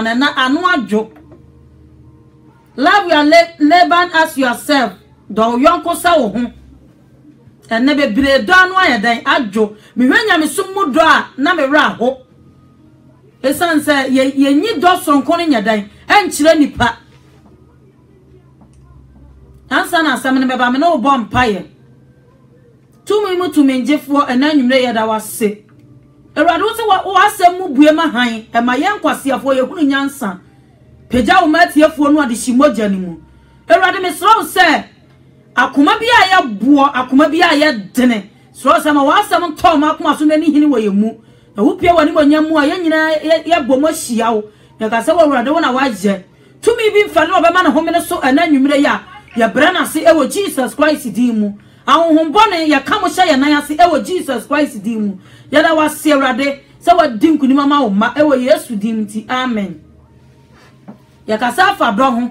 nuano na anu adwo. Love your neighbor as yourself. Do yonko sa wo ho. Ene bebre do anu ayedan adwo. Me hwanya me sumu do a na me wra ho. Esan se ye nyi do sonko ne nyadan. Enkyire nipa. Ansa na asam ne beba me no bo mpaye. Tumi mu tumi njefo ena nwumre ye da wase. Ewrade wo se wo asem mu bue ma han e ma ye nkwasiafo ye hunu nyansa. Peja wo matiefo no ade shimoja ni mu. Ewrade me sro se akoma bia ye buo akoma bia ye dene. Sro se ma wo asem nto ma akoma so nani hini wo ye mu. Na wo pie wani monyamu a ye nyina ye bomo hia wo. Ya ka se wo ewrade wo na waje. Tumi bi mfa no be ma na homene so ena nwumre ya brana se ewo Jesus Christ di mu. Ahonhombone ya kamo hye ya nan ase ewo Jesus Christ di mu. Ya da wase Ewrade se wadi nkunima ma wo ma ewo Yesu di mti. Amen. Ya kasa fa do ho.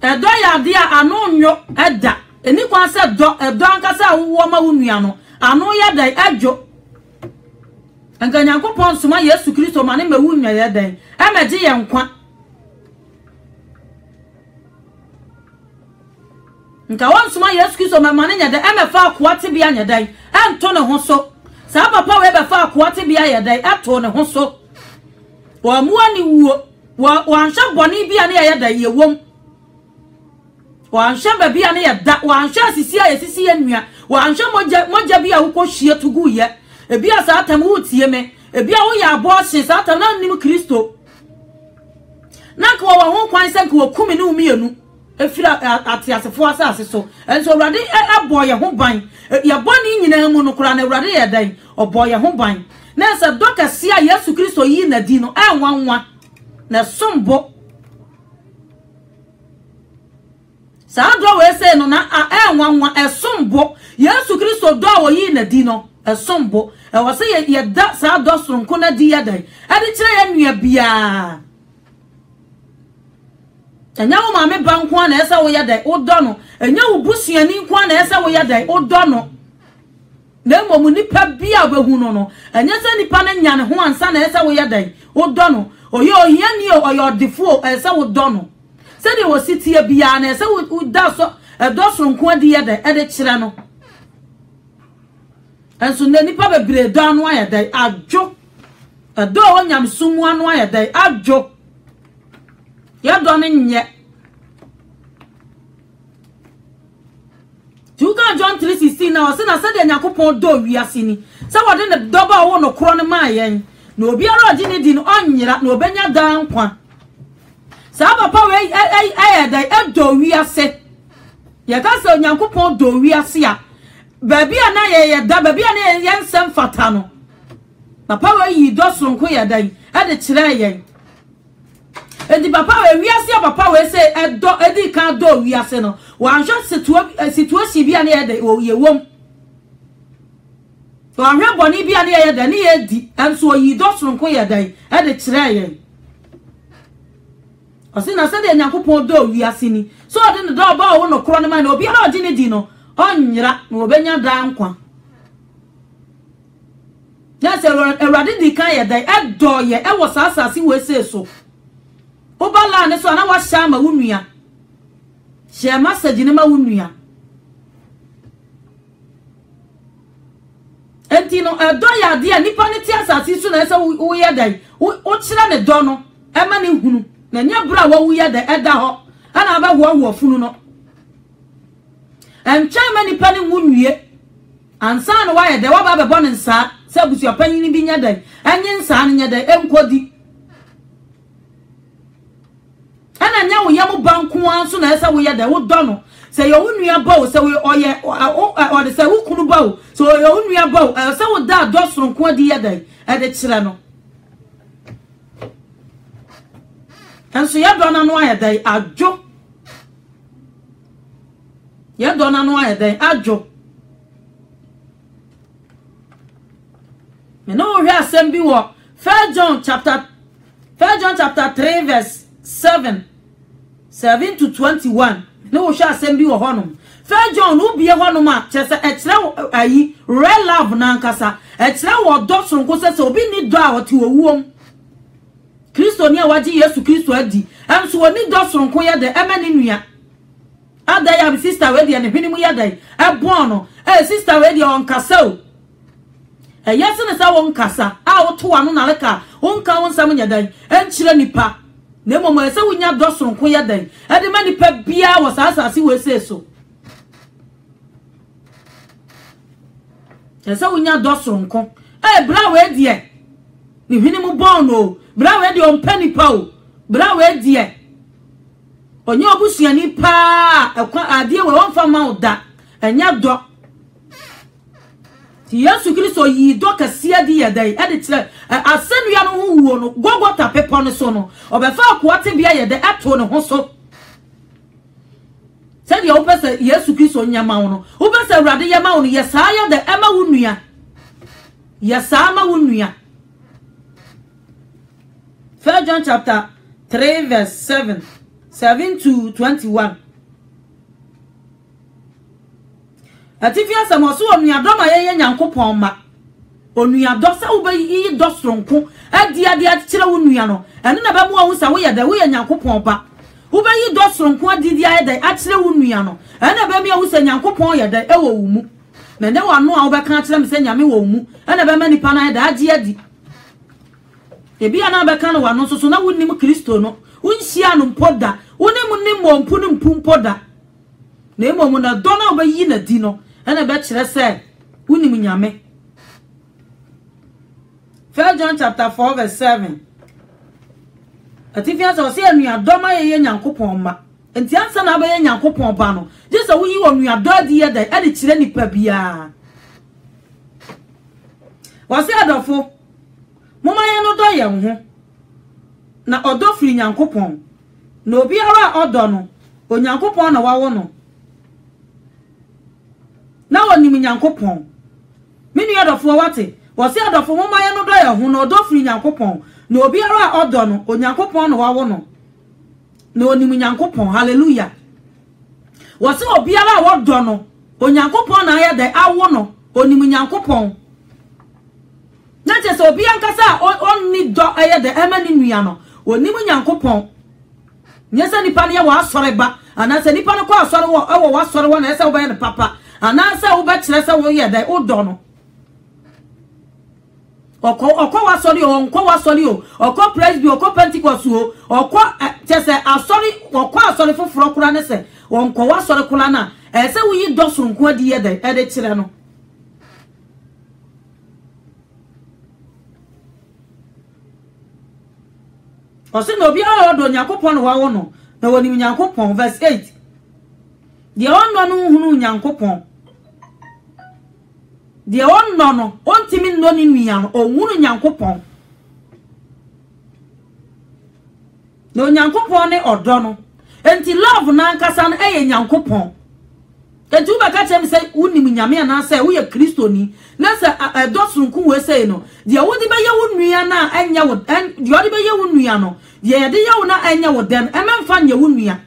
Edo ya dia anu nyo eda. Eni kwa se edo ankasa wo ma wo nua no. Anu ya dai adwo. Anka Nyankopon soma Yesu Kristo ma ne ma wo nua ya dai. Emeje ye nkwa. Nka wansuma Yesu Kristo mamane nya da emefa akoate bia nya dai ento ne ho so sa papa we befa akoate bia ya dai ato ne ho so wa muani wuo wa ansha boni bia ne ya dai ye wom wa ansha ba bia ne ya da wa ansha sisi ya sisi ya nua wa ansha moja bia wo ko hie tugu ye ebia sa atam wo tie me ebia wo ya abo hye sa atam na nim Kristo na ko wa ho kwan se ko kumi ne umienu efira atiasefo asase so enso Ewrade aboye ho ban ya boni nyina mu no kura na Ewrade ya dan oboye ho ban na se dokase a Yesu Kristo yi na di no enwanwa na sombo sa do we se no na enwanwa esombo Yesu Kristo do wo yi na di no esombo e wo se ye da sa do soronko na di ya dan ade kire ya nua bia enya wo maame banko na esa wo yadai odo no enya wo busuani nko na esa wo yadai odo no na momu nipa bia obehu no enya se nipa na nya ne ho ansa na esa wo yadai odo no oye ohia ni oyo defo esa wo do no se de wo sitie bia na esa wo da so edo so nko adi yadai ede kire no enso ne nipa bebre do anu ayadai adwo edo wo nyam sumu anu ayadai adwo ya doni nye Tuga John 3:16 na wase na sade Nyankopon do wiase ni se wode ne doba wo no kro ne ma yen na obi ara odi ne di no onyira na obenya dan kwa sa papa we ayedai edo wiase ya ka se Nyankopon do wiase a baby ana ye da baby ana ye nsem fata no papa we yi do sonko ya dai ade kire yen edi papa we wiase papa we say edo edi kan do wiase no wan hwe situation bia na ye wom wan hwe boni bia na ye da na ye di enso yi do sonko ya dai edi kire yen osi na se de Nyankopon do wiase ni so odi ne do ba wo no kro ne man obi ara odi ne di no onyira na obenya dan kwa ya se Ewrade di kan ye dai edo ye e wo sasasi we se so Obala ne so na wa shama wunua. She message ne ma wunua. Enti no edo ya de a nipa ne ti asase so na se wo ye dai. Wo kira ne do no e ma ne hunu. Na nya bra wo wo ye dai eda ho. Ana ba ho funu no. Em chama nipa ne wunue. Ansa no wa ye dai wa ba be bo ne nsa. Se busu apanyin bi nya dai. Enye nsa ne nya dai enkodi. Ana nya wo yam banku anso na esa wo ye da wo do no se yo nua ba wo se wo oye o de se wo kunu ba wo so yo nua ba wo se wo da do soronko adi ye da e de kire no anso ya do na no aye da adwo ya do na no aye da adwo me no hwe asem bi wo 1 John chapter 3 verse 7 to 21 no wo sha asem bi wo honum Fair John ubie hono ma chese ekyere ayi real love na nkasa ekyere wo do sonko se obi ni do a wote owuom Kristo ni awaji Yesu Kristo adi enso oni do sonko ye de emani nua ada ya bi sister we de ne hwini mu ya dai ebon no sister we de on kasa o yes ne sa won kasa a woto ano na leka wonka won sam nya dai enkyere nipa na momo ese wonya do sonko ye dai e de ma nipa bia wo saasase we seso esa wonya do sonko bra we die ni hwini mu bon o bra we die on panipa o bra we die onye obusuani pa ekwa ade we won fa ma oda enya do ti Yesu Kristo yi do kasia di yedai ade kire asenua no hu wuo no gogota pepo no so no obefa akoate bia yede eto ne ho so said your person Yesu Kristo nyama wo no wo be se awrade yama wo no yesa ya de ema wo nua yesa ma wo nua 1 John chapter 3 verse 7 to 21 Atifia samoso onua do ma ye nyankopon ma onua do sa wo be yi do soronko adi akire wo nua no ene na ba mu wo sa wo ye da wo ye nyankopon ba wo be yi do soronko adi ayeda akire wo nua no ene ba mi wo sa nyankopon ye da e wo mu na ne wa no a wo be kan akire me se nyame wo mu ene ba ma nipa na ye da agi adi ebi ana be kan wa no so na wonnim Kristo no wonhia no mpoda wonim mo mpu no mpu mpoda na emo na do na wo be yi na di no ene be kire se wonim nyame 1 John chapter 4 verse 7 Atifia so se anua do ma ye nyankopon ma enti ansa na ba ye nyankopon ba no je se wo yi onua do adi ye da ade kire nipa bia wase adofo moma ye no do ye ho na odo firi nyankopon na obi ara odo no onyankopon na wawo no na woni mi nyankopon mini adofo wate wase adofo moma ye no do ye ho na odo firi nyankopon na obi ara odo no onyankopon na wawo no na oni mi nyankopon hallelujah wase obi ara odo no onyankopon na ye da awo no oni mi nyankopon na je obi ankasa onni do aye de emani nua no oni mu nyankopon nyesa nipa ne wa asore ba anase nipa ne kwa asore wo ewo wa asore wo na ese wo ba ye papa anase wo ba kire se wo ye de wo do no okọ wa asore o onko wa asore o okọ presby okọ pentecost o okọ tese asore okọ asore foforo kura ne se onko wa asore kura na ese wo yi do sonko adi ye de ede kire no Ose no bi a odo nyankopon wa wo no na woni nyankopon verse 8 de onno no hunu nyankopon de onno no ontimi no ni nua no ohunu nyankopon no nyankopon ne odo no enti love na nkasa no eye nyankopon enti u baka chem say unim nyame na say wo ye Kristo ni na say dosunku we say no de wo di be ye wo nua na anya wo de wo di be ye wo nua no de ye de ye wo na anya wo dem e memfa nya wo nua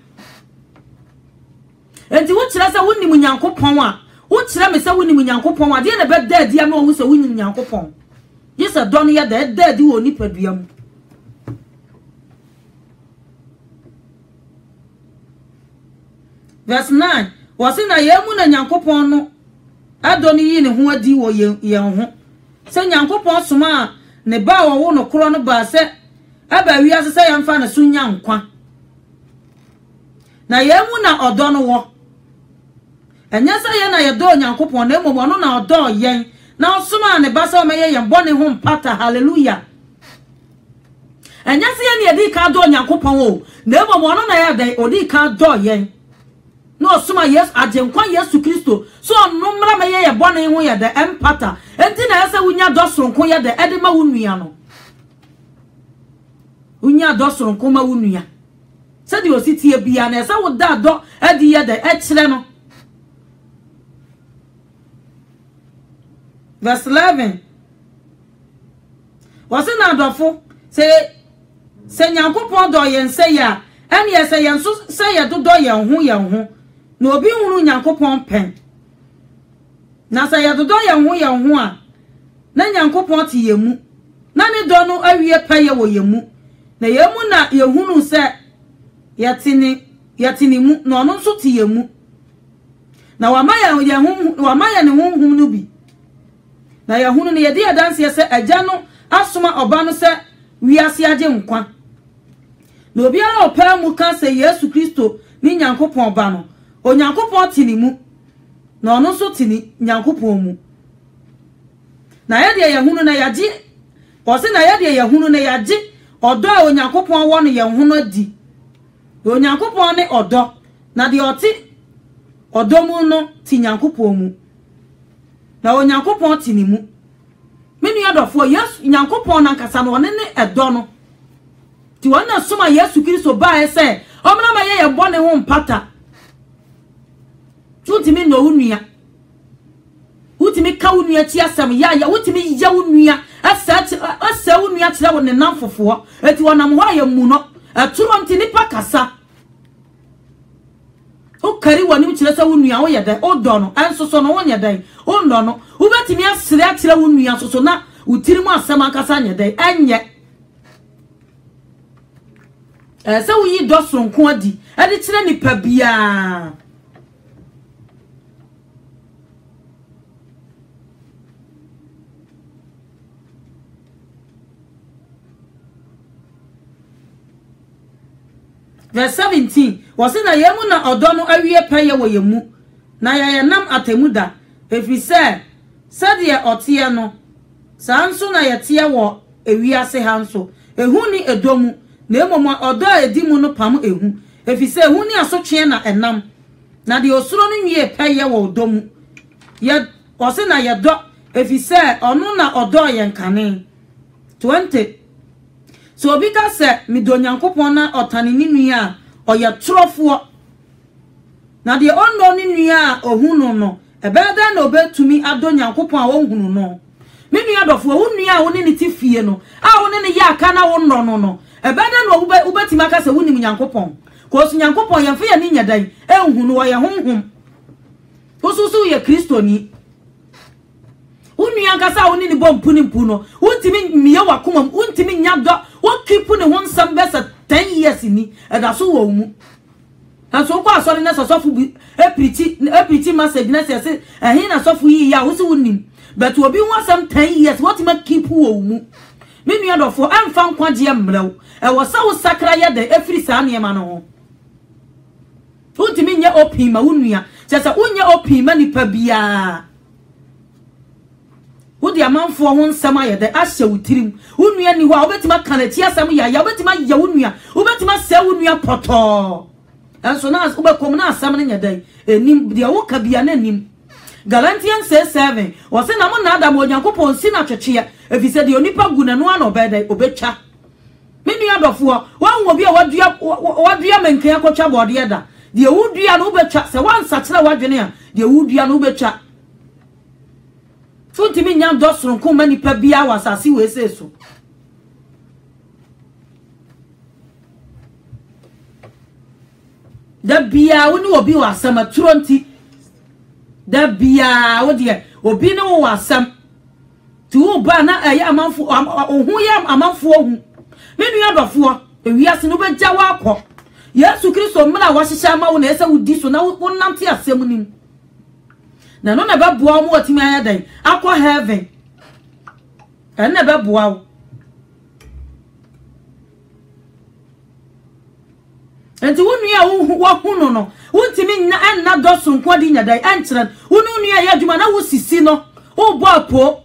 enti wo kire say unim nyankopon a wo kire me say unim nyankopon a de na be da dia no wo say unim nyankopon yesa don ye da di wo ni padua mu verse 9 wasi na yemu na nyankopon no adoni yi ne ho adi wo ye ho se nyankopon soma ne ba wo no kro no ba se aba wi asese yamfa na sunya nkwa na yemu na odo no wo enya se ye na ye do nyankopon na emomo no na odo yen na osoma ne ba se o meye ye bone ho mpata hallelujah enya se ye ne edi ka do nyankopon o na emomo no na ye da odi ka do yen no suma yes ajenkwa Yesu Kristo so numra me ye bone ho ye da empata enti na yesa wunya do soronko ye da ede ma wunua no wunya do soronko ma wunua se di ositie bia na yesa wo da do ede ye da e kire no verse 11 wase na adofo se nyankopon do ye nse ya ene yesa ye nso se ye do ye ho na obi hunu Nyankopon pen na sa yadodo ye ho a na Nyankopon ti yemu na ne do no awie paye wo yemu na yemu na yehunu se yatini mu na ono nso ti yemu na wamaya ne honhum no bi na yehunu ne yede adanse se agya no asoma oba no se wiase age nkwa na obiara opa mu ka se Yesu Kristo ni Nyankopon ba no Onyankopon tini mu na ono nso tini Nyankopon mu na yede yehunu na yaji o se na yede yehunu na yaji odo a Onyankopon wo no yehunu adi Onyankopon ne odo na de oti odo mu no ti Nyankopon mu na Onyankopon tini mu menu adofo Yesu Nyankopon na nkasa no ne edo no ti wona soma Yesu Kristo ba ese omna ma ye bone ho mpata tutimi no unua utimi ka unua ti asam ya utimi ya unua asa unua kire wo ne namfofo eti wonam ho ayamu no aturo nti nipa kasa o kari wani kire sa unua wo yeda o do no ensoso no wonya dai o ndo no ubetimi asire akire unua soso na utiri mu asam akasa nya dai enye se wo yi do sonko adi ade kire nipa bia Verse 17 was na yemu na odo no awie paye wo yemu na ya nam atemuda efise sade otie no sanso na yetie wo ewiase hanso ehu ni edomu na emomo odo edimu no pam ehu efise ehu ni asotwe na enam na de osuro no nwie paye wo odomu ye wose na ye do efise onu na odo ye nkane 20 so obi ka se mido Nyankopon na otane ni nua oye trofo na de ondo ni nua ohunu no ebeda na obetumi ado Nyankopon a ohunu no me nua dofo wo nua wo ni ti fie no a wo ni ya aka na wo no no ebeda na obetimi aka se woni Nyankopon ko so Nyankopon ye mfa ye ni nyadan ehunu wo ye honhom osusu ye Kristo ni Unia kasa woni ni bompu ni mpu no untimi miye wakoma untimi nyado wokipu ne won sambesa 10 years ni edaso wo mu aso kwa asori na sosofu epiti message na se ehin na sofu yi ya wo se wonim but obi won sam 10 years what ma keep wo mu me nua dofo amfa nkwaje mrew e wo sa wo sakra ye de efiri sa ne ma no ho untimi nye opin ma wonua sesa unye opin ma nipa bia Udi amanfo ho nsam ayede ahye wutirim unua ni ho a obetima kanati asam ya obetima ya unua obetima se unua poto enso na obekom na asam ne nyadai enim dia wo ka bia na nim Galatians 6:7 wose na mo na adam Onyankopon si na twetwe efise de onipa gu na no ana obedai obetwa menu adofo wan wo bia wadua menkan akotwa bode da de wudua no obetwa se wan sakira wadwene a de wudua no obetwa Funtimi nyam do sonko mani pa bia wasasi we seso da bia woni obi wasam atronti da bia wo de obi ne wo wasam tu ba na ayi amanfo ohun ya amanfo ohun menu adofo ewiase no begya wa akọ Yesu Kristo mna wa hyehyɛ ma wo na ese wudi so na wo nante asem nim na no na ba boa mo atimi ayadan akọ heaven na ba boa wo enti wonu ya wo hunu no wontimi na do sonko di nyadan ankyerɛ wonu ya adwuma na wo sisi no wo bo apo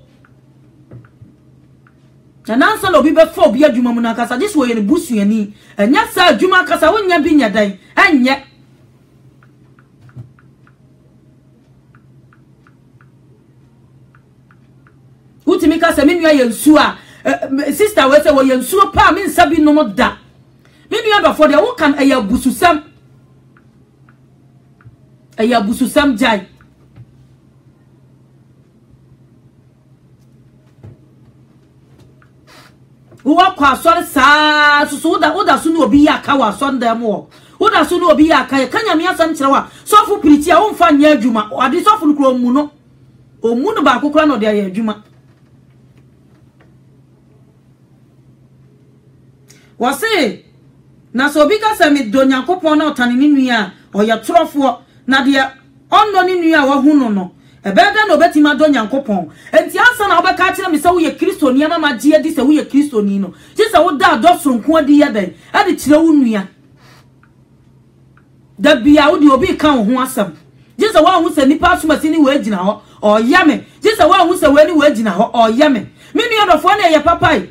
na nansa no bi be fa obi adwuma mu na kasa dis wo ye ne busuani enya sa adwuma kasa wonya bi nyadan anye Utimi kasa me nua yensu a sister we say wo yensu pa me nsabi no da me nua before de wo kan ayabususam jai wo kwa asori sa so da so no obi ya ka wa so ndam wo da so no obi ya ka kanya me asam kire wa sofu piriti a wonfa nya adwuma ade sofu nkro mu no omu no ba kokora no de aye adwuma wase na so bi ka se me do Nyankopon na otane ni nua oye torofo na de onno ni nua wa hu no no ebeda na obetima do Nyankopon enti ansa na obeka kire me se wo ye Kristo ni ama magie di se wo ye Kristo ni no je se wo da do soronko adi ye den ade kire wo nua da bia wo di obi ka wo ho asam je se wo hu se nipa asomasi ni wo agina ho oya me je se wo hu se we ni wo agina ho oya me nua do fo na ye papai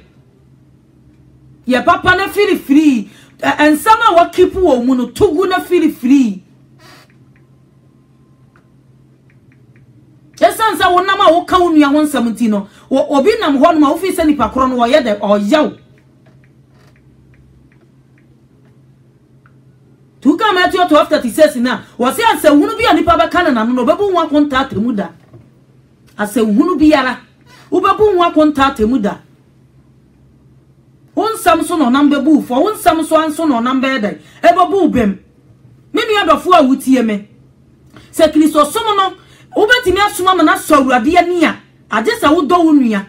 ye papa na feel free and sama wa keep wo mu no tugu na feel free esansa wona ma wo ka wonua won 17 no obi nam ho no ma wo fi se nipa kro no wo ye de oyaw tuka Matthew 12:36 na wo se ansa hunu bia nipa be kana na no bebu nwa konta atemuda asa hunu biara wo bebu nwa konta atemuda won samso no number bu for won samso anso no number dai ebabu bem me nua dofo a wutie me se Kristo somo no ubetimi asoma na sawurade ani a age se wo do wonua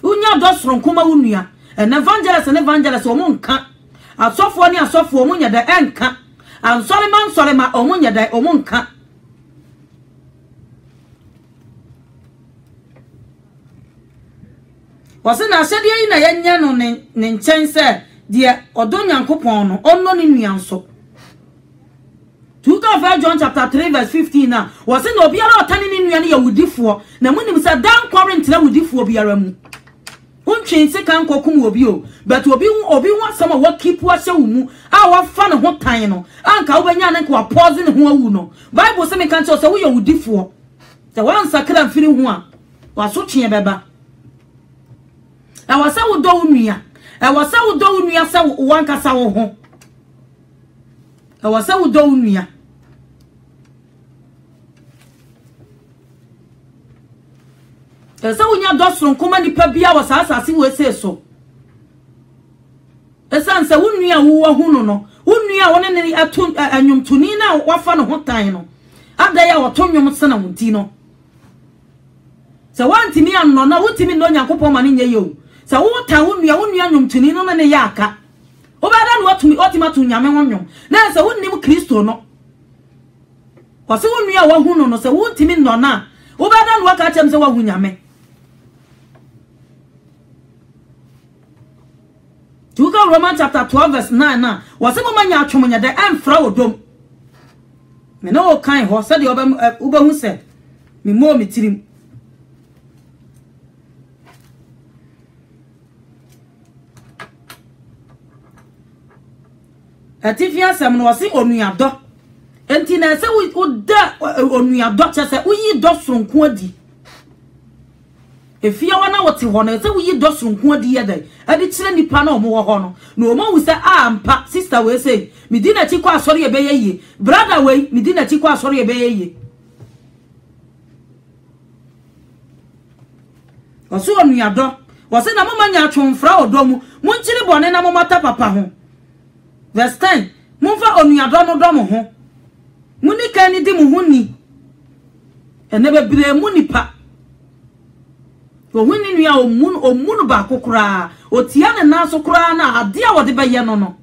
unya do soronkoma wonua en evangelist o mo nka asofo ni asofo o mo nya da enka ansore ma o mo nya da o mo nka wase na asede yi na yenya no ne nchen se de odo Nyankopon no onno ni nua nso 2 John chapter 3 verse 15 na wase na obiara otane ni nua ne ya wudifo na munim se dan Corinth na wudifo biara mu untwen se kan kokum obi o but obi hu asama wa keep wa hye mu a wa fa ne ho tan no anka wo benya ne ko pause ne ho awu no Bible se me kan che se wo ya wudifo se wan sakra mfiri ho a waso twe beba awasa wo do nua awasa wo do nua sa wanka sa wo ho awasa wo do nua esa wo nya do sonkoma nipa bia wa asase wo ese so esa nsa wo nua wo hu no no wo nua wo ne atu anwumtuni na wafa no ho tan no ada ya wo to nwum sena wonti no se wantimi anno na wotimi no Nyankopon ma ne nye yo se wo ta wo nua nwumtuni no ne ya aka obada no watumi otimatu nyame wonwom na se wo nim Kristo no wase wo nua wo hu no se wo ntimi no na obada no waka chem se wo hu nyame Tuka Romans chapter 12 verse 9 na wase mo manya atwomonya de amfra odom me no kan ho se de obahu se me mo mitirim atifia sam no wase onuado enti na se wo da onuado che se uyi do soronko adi efia wana wote ho na se uyi do soronko adi ye dai adi kire nipa na omo ho no na omo wu se ampa sister we say medina chi kwa asori ebe ye brother we medina chi kwa asori ebe ye waso onuado wase na mama nya atwomfra odomu munchiri bone na mama ta papa ho verse 10 munfa onuado no dom ho muni kan ni di mu huni ene bebire mu nipa o huni nua omunu ba kokora otia ne na so kora na ade a wode beye no no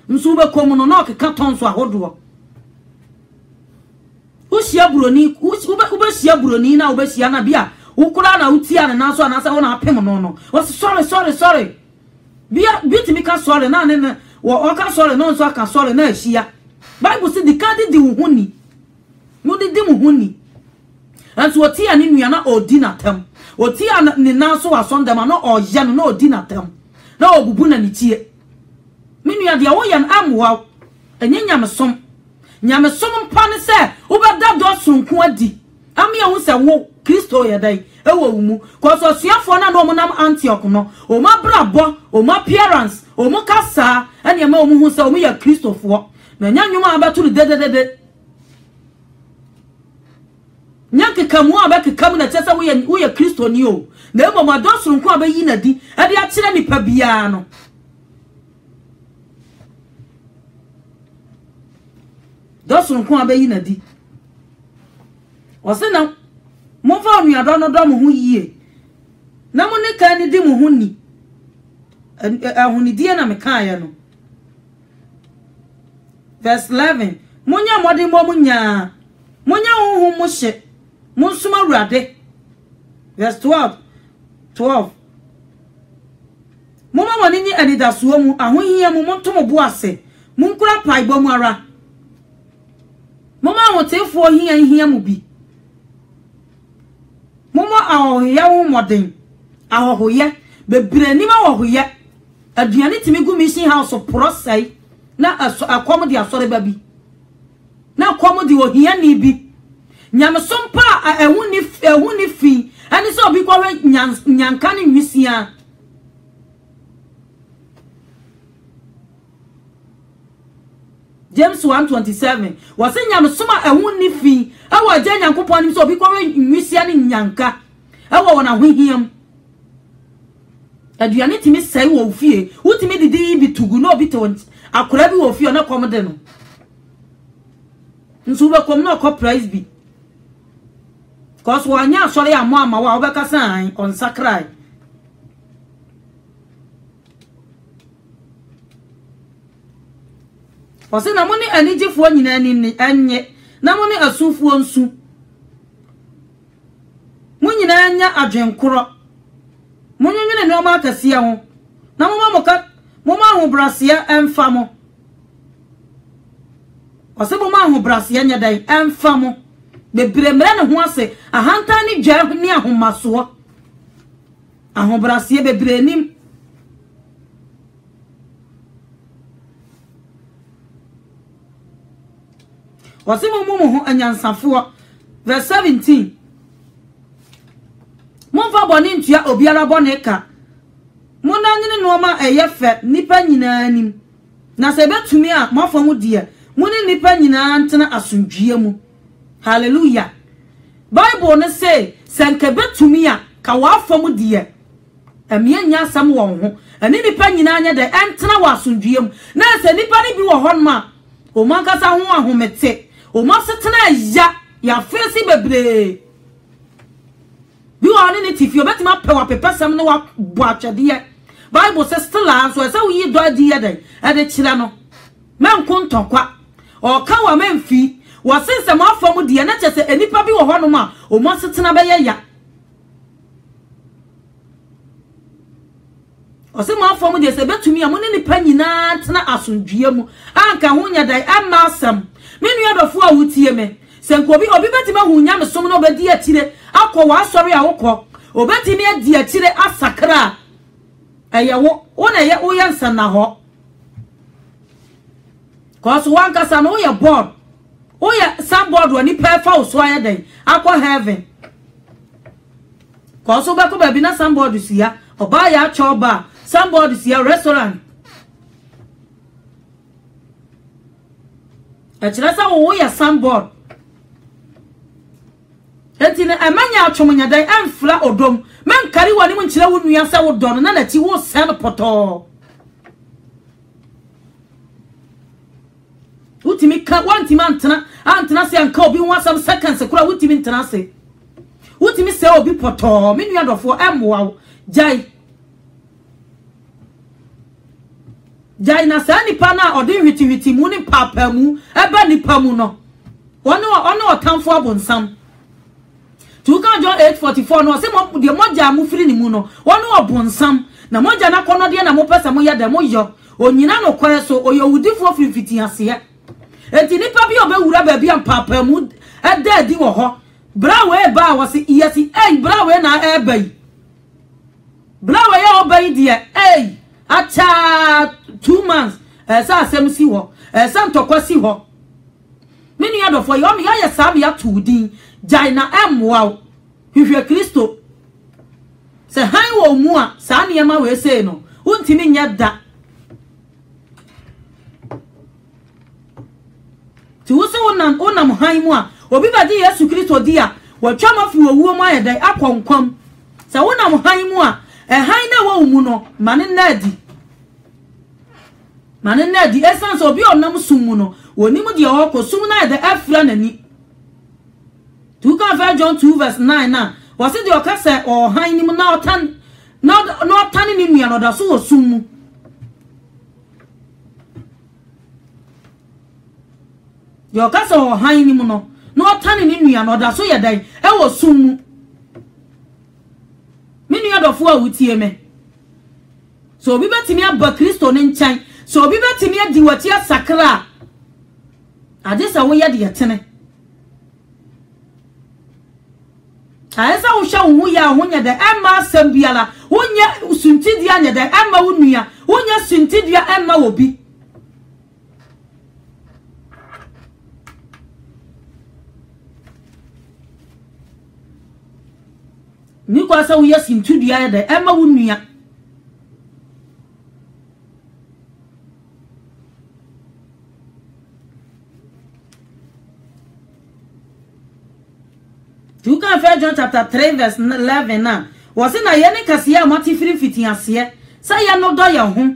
nso be kom no na okeka tonso ahodo ushia buroni ubeshia buroni na ubeshia na bia ukura na utia ne na so na sa wona apem no no was sorry bia bitimi ka sorry na ne wo ka sorry no so aka sorry na ahia Bible say the card di huni no di mu huni anso otia ne nua na odi na tem otia ne na so wasonda ma no oya no na odi na tem na obubu na nitie me nua de wo yan amwa enye nyamesom mpa ne se obeda do sonko adi ami ehun se wo Kristo ya dai ewo mu ko so siafo na no mo nam Antioch no o ma brabo o ma appearance o mo kasa ene ma o mu hu se o mu ya Kristofo na nya nwuma abaturu dededede nyanke kamu abakekamu na chesa wo ya Kristo ni o na emo ma do sonko abayi na di ade a kire nipa bia no doso nko abayi na di wose na momfa onuado no do mo ho yie na mo ne kan ni di mo ho ni ahunidie na mekaaya no verse 11 munya modi mo munya ho mo hye monsuma urade verse 12 mama woni ni anidasuo mu ahohia mu montomo bo ase munkura paibo mu ara mama wotefo hia mu bi mama ahohia wo moden ahohoye bebrani ma wohoye aduane timi gu mission house prosai na akom di asore babi na akom di ohia ni bi nyamsompa ehuni fi ani so obi kwa nyanka ni nwisia James 1:27 wase nyamsoma ehuni fi awa je nyankopon ni so obi kwa nwisia ni nyanka awa wona hwihiam aduane timi sai wo fie wutimi didi bi tugu no obi to akora bi wo fie na kom de no nso be kom na ko price bi cause wanya sori amo ama wa obeka san on sakrai wase na moni anigifo nyina ni anye na moni asufuo nsu munyina anya adwenkoro munyinwene ne o ma kasia ho na moma ho brasia emfa mo wase moma ho brasia nya dai emfa mo bebremre ne ho ase ahanta ni dwa ni ahomaso ahobrasie bebrenim wase momo ho anyansafo verse 17 monfa boni ntua obiara boni ka mona nyine no ma eyefe nipa nyina anim na se betumi a mafo die muni nipa nyina ntena asundwie mu hallelujah bible ne say senke betumi a ka wafo die emiya nya sam wo ho ani nipa nyina anya de entena wa asundwie mu na se nipa ni bi wo ho ma o mankasa ho ahomete o masetena ya fesi bebre bi wa ni tifi obeti ma pe wa pepesam no wa bo atwede bible says still so say we do adi dey e de kire no men kontokwa o ka wa menfi wo sense ma afom de na chese enipa bi wo ho no ma o mo setena be ya o se ma afom de se betumi am ne nipa nyina tena asundwie mu anka ho nya dai ama asam menu adofo a wutie me senko obi betima hu nya me som no obedi atire akọ wa sori a wokọ obetimi adi atire asakra eyewo wona ye oyansa na ho cause one kasa no ye board oya somebody woni pefa so ayeden akọ heaven cause obeko ba bi na somebody sia oba ya choba somebody sia restaurant achirasa wo ya somebody etine amanya atwomunya dai amfra odom men kari woni mun kire wonu ya sa wo don na na ti wo sen poto utimi ka wanti antena se anka obi 1 seconds kura utimi ntena se utimi se obi poto menu adofo emwa jai na sa nipa na odi hwiti mu ni papa mu eba nipa mu no ono otamfo abonsam tu kan John 8:44 no se mo de moja mu firi ni mu no ono obonsam na moja na kono de na mo pesa mo ya de mo yo onyina no kwere so oyowudifo firi ase ya enti nipa bi obewura ba bi am papa mu eda di wo ho bra we ba wo se yesi bra we na ebai bra we ya obai de acha 2 months sa asem si ho sa ntokwa si ho mini adofo yo me ya sa me ya tudin jaina emwa hwehwe Kristo se han wo mu a sa ne ma we sei no untimi nya da ti wo se wonam han mu a obi ba di Yesu Kristo di a watwa mafi owuo mu ayedai akonkwam se wonam han mu a han na wo mu no mane nadi essence obi onam sum mu no wonimu de okosum na de afra nani tu kan fa John 2 verse 9 na wose de okase ohan nim na otan no otan ni nua no da so osum mu yo kase ohan nim no otan ni nua no da so ye dan e wo sum mu me nua dofo a wutie me so obi betimi aba Kristo ne nchan so obi betimi adi wati asakra ade sa wo ye de yetene aesa wo hwa wo ya ho nya de emma asem biala wo nya suntidia nya de emma wo nua wo nya suntidia emma wo bi ni kwa sa wo ya suntidia de emma wo nua You can First John chapter 3 verse 11 na. Was na ye ne kase ya mati firi fiti ase. Sa ye no do ye ho.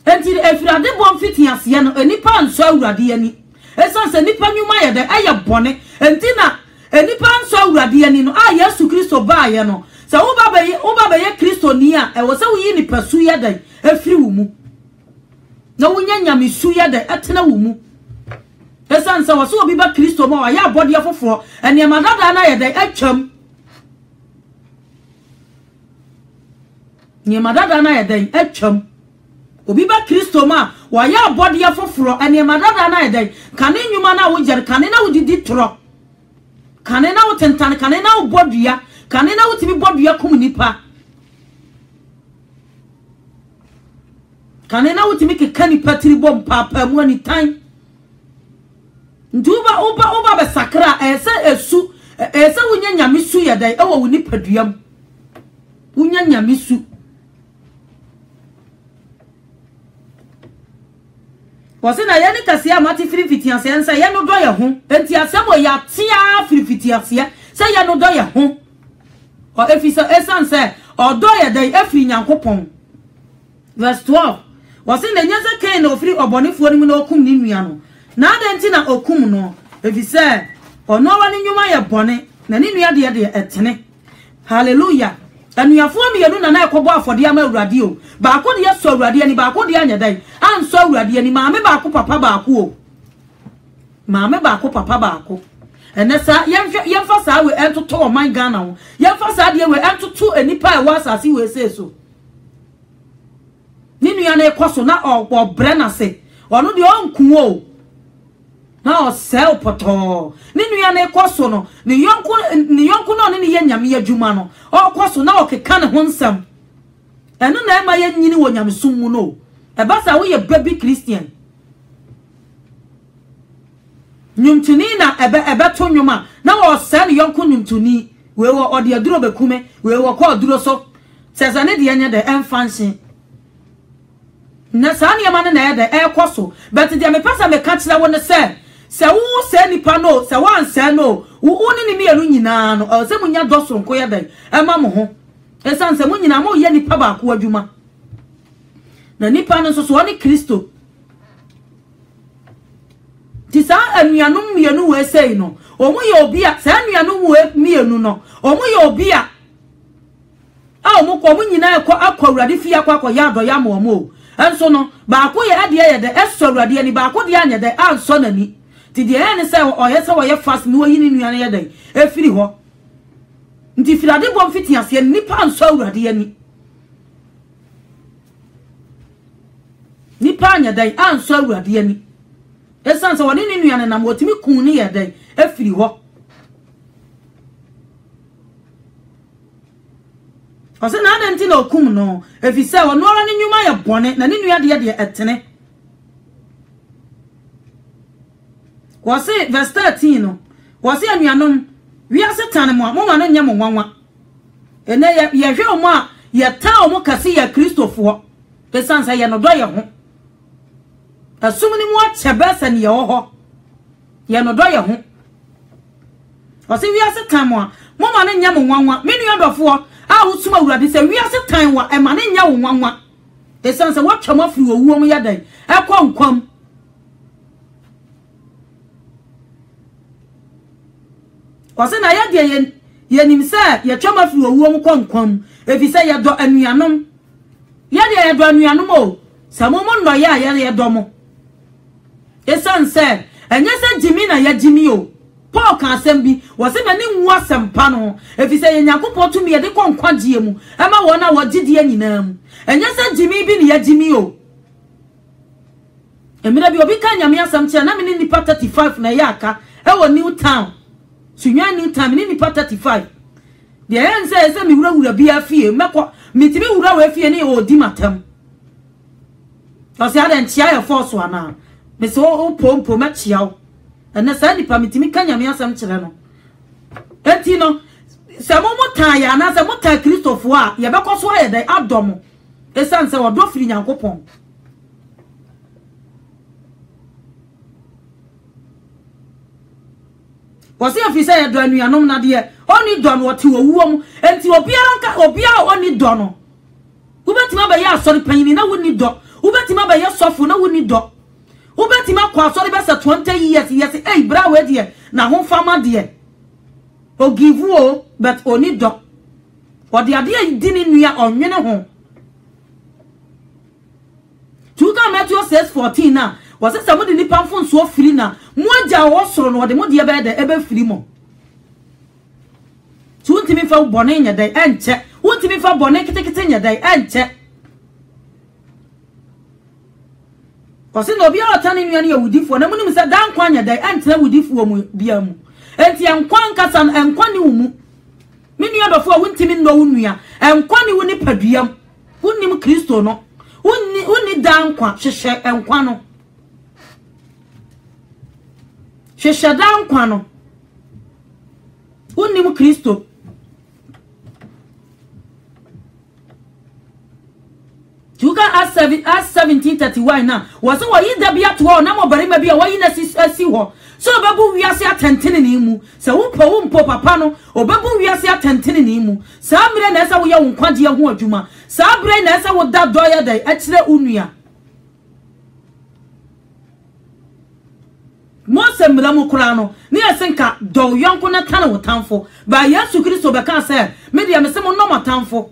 Enti efirade bom fiti ase no enipa nso awurade ani. Esan se nipa nwuma ye de aye bone. Enti na enipa nso awurade ani no a Yesu Kristo ba ye no. Se wo ba ye Kristo ni a e wo se wo yi ni pasu ye de efiri wo mu. Na wo nya nyamesu ye de etena wo mu. Esan se waso obi ba Kristo ma wa ya body afoforo ene madada na ye de atwam ni madada na ye de atwam obi ba Kristo ma wa ya body afoforo ene madada na ye de kane nyuma na wo jer kane na wo didi tro kane na wo tentan kane na wo bodua kane na wo tibi bodua kum nipa kane na wo tibi ke kani patri bom papa mu ani tan nduba oba be sakra ese wunya nyamisu ye dai ewo woni paduam wunya nyamisu wose na ye ni kase amati firi fiti ase ensa ye no do ye ho enti asemo ya tia firi fiti ase se ye no do ye ho o efisa esanse o do ye dai afiri nyankopon verse 12 wose na nyaze kan na ofiri obonefo ni mu na okum ni nua no na adenti na okum no efise ono wani nyuma ye bone na ni nua de etene hallelujah anuafo mienu na ekobo afode ama awurade o ba ko de yeso awurade ani ba ko de anya dai anso awurade ani maame ba ko papa ba ko o maame ba ko papa ba ko enesa yemfa sa we entoto o man Ghana wo yemfa sa de we entoto enipa e wasase we seso ni nua na ekoso na obre na se ono de onku o na o sel poto ni nua na ekoso no ni yonku no ni ye nyame adwuma no o koso na o keka ne ho nsam eno na ema ye nyini wo nyamsum mu no e ba sa wo ye baby Christian nyumtuni na ebe to nwuma na o sel ni yonku nyumtuni we wo ode aduro bekume we wo ko aduro so sezane de anya de enfansin na sa ni ama na de ekoso but de me pasa me ka kira wo ne se wo se nipa no se wan se no wo ni mienu nyina no se munya dosoro nko ye dan ema mo ho esan se munyina mo ye nipa ba ko adwuma na nipa no so ni Kristo ti sa anuanum mienu we sei no omu ye obi a sa anuanum we mienu no omu ye obi a omu ko munyina akwa awurade fi akwa ya do ya mo mo enso no ba ko ye ade ye de eso awurade ni ba ko de anya de anso nani ti de ene se oyese wo ye fast ni wo yini nuane ye dan efiri ho nti firade bom fiti ase nipa anso awurade ye nipa anya dan anso awurade ye ni esan se woni ni nuane na motimi kun ni ye dan efiri ho ose na adenti na okum no efise ono ara ni nyuma ye bone na ni nua de etene wose verse 13 no wose anuanom wiase tane mo ma no nyam nwanwa ene ye hwe omo a ye ta omo kase ye Kristofo esansa ye no do ye ho asumni mu achebesa ne ye ho ye no do ye ho wose wiase tane mo ma no nyam nwanwa me nua dofo a usuma awurade se wiase tane wa e ma ne nya nwanwa esansa watwa mafiri owuom ye dan ekọ nkwam wase na ya de ye nim se ye twama fi owuo mu kwankwam efi se ye do anuanom ye de ye do anuanom o samomo ndo ya ye do mo esan se enye se jimi na ya jimi o Paul kan asem bi wase mani nwu asempa no efi se ye Nyankopon tumi ye de kwankwagie mu ema wona wogide anyina mu enye se jimi bi ne ya jimi o emira bi obi kan nyame asem kire na me ni nipa 35 na ya aka e New Town Sunya New Town ni nipa 35 de en se mi wura bi afie mekọ mitimi wura we afie ne odi matam ose ada ntia ya force ana me so o pompo ma chiawo ena sa nipa mitimi kan nyame asem kire no enti no se mo mutan ya na se mutan Christopher a ye bekọ so aye dai adomo esan se wodo firi Nyankopon wase afise ya do anuanom na de oni do no wote owuom enti obiara oni do no ubetima ba ya asori panyini na woni do ubetima ba ya sofo na woni do ubetima kwa asori be 20 years bra we de na ho fama de o give o but oni do odi ade di ni nua onwene ho tuka Matthew 6:14 na wase samudi ni pamfo nso firi na moja wo soro no de mode ebe de ebe firi mo tuntimi fa bone nya dai enche wuntimi fa bone kitekite nya dai enche wase no bia otani nua ne yawudifo na munim se dan kwa nya dai ente na wudifo mu bia mu enti enkwa nkasa enkwa ne wumu mini adofo wuntimi no wunua enkwa ne wuni paduam wunnim Kristo no wunni dan kwa hwehwe enkwa no Sheshadan kwano Unimu Kristo Tuka as 1731 na wase wa yida bia to na mo barima bia wa yina si ho so obabu wiase atentene ni mu se wumpo papa no obabu wiase atentene ni mu sa mire na esa wo ye wonkwaje ho adwuma sa bre na esa wo da doya dai akire unua Mose mramu kurano ni esenka do yonko na tana wotamfo ba Yesu Kristo be kan se media me se mo no matamfo